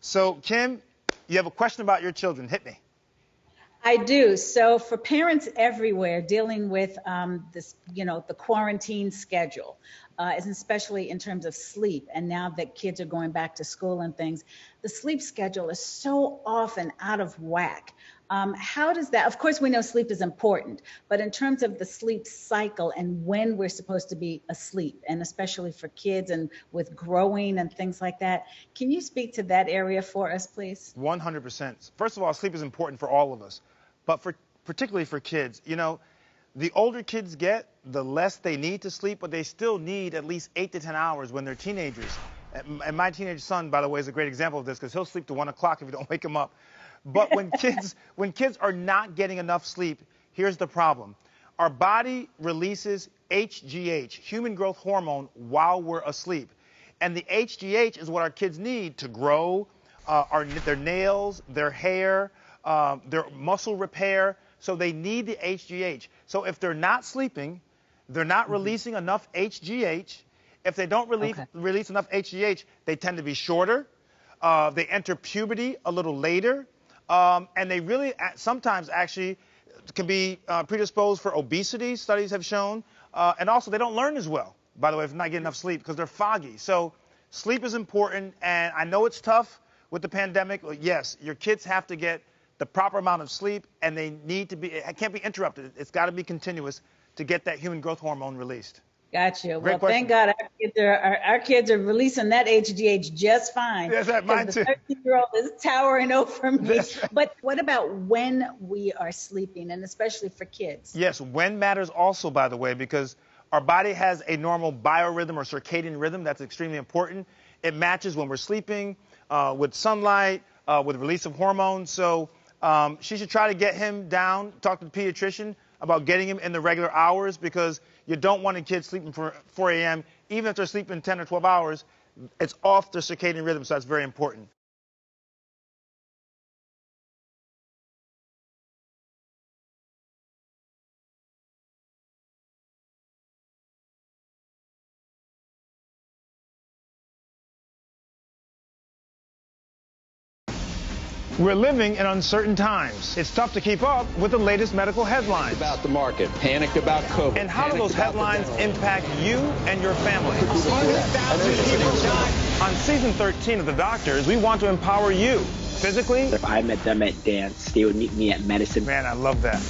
So, Kim, you have a question about your children. Hit me. I do. So for parents everywhere dealing with this, the quarantine schedule, especially in terms of sleep, and now that kids are going back to school and things, the sleep schedule is so often out of whack. How does that, of course, we know sleep is important, but in terms of the sleep cycle and when we're supposed to be asleep, and especially for kids and with growing and things like that, can you speak to that area for us, please? 100%. First of all, sleep is important for all of us, but particularly for kids. The older kids get, the less they need to sleep, but they still need at least 8 to 10 hours when they're teenagers. And my teenage son, by the way, is a great example of this because he'll sleep to 1 o'clock if you don't wake him up. But when kids are not getting enough sleep, here's the problem. Our body releases HGH, human growth hormone, while we're asleep. And the HGH is what our kids need to grow, their nails, their hair, their muscle repair. So they need the HGH. So if they're not sleeping, they're not releasing enough HGH. If they don't release enough HGH, they tend to be shorter. They enter puberty a little later. And they really sometimes actually can be predisposed for obesity, studies have shown. And also they don't learn as well, by the way, if they're not getting enough sleep because they're foggy. So sleep is important. And I know it's tough with the pandemic. Yes, your kids have to get the proper amount of sleep, and they need to be, it can't be interrupted. It's got to be continuous to get that human growth hormone released. Gotcha. Well, thank God our kids are releasing that HGH just fine. Yes, mine too. The 13-year-old is towering over me. But what about when we are sleeping, and especially for kids? Yes, when matters also, by the way, because our body has a normal biorhythm or circadian rhythm that's extremely important. It matches when we're sleeping, with sunlight, with release of hormones. So she should try to get him down, talk to the pediatrician about getting him in the regular hours, because you don't want a kid sleeping for 4 a.m. Even if they're sleeping 10 or 12 hours, it's off their circadian rhythm, so that's very important. We're living in uncertain times. It's tough to keep up with the latest medical headlines. About the market, panicked about COVID. And how do those headlines impact you and your family? 100,000 people died. On season 13 of The Doctors, we want to empower you physically. If I met them at dance, they would meet me at medicine. Man, I love that.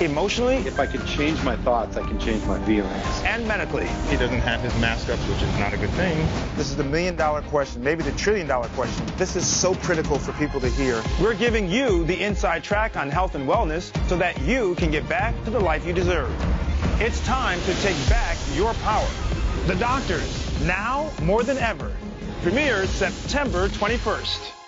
Emotionally. If I could change my thoughts, I can change my feelings. And medically. He doesn't have his mask up, which is not a good thing. This is the $1 million question, maybe the $1 trillion question. This is so critical for people to hear. We're giving you the inside track on health and wellness so that you can get back to the life you deserve. It's time to take back your power. The Doctors, now more than ever. Premieres September 21st.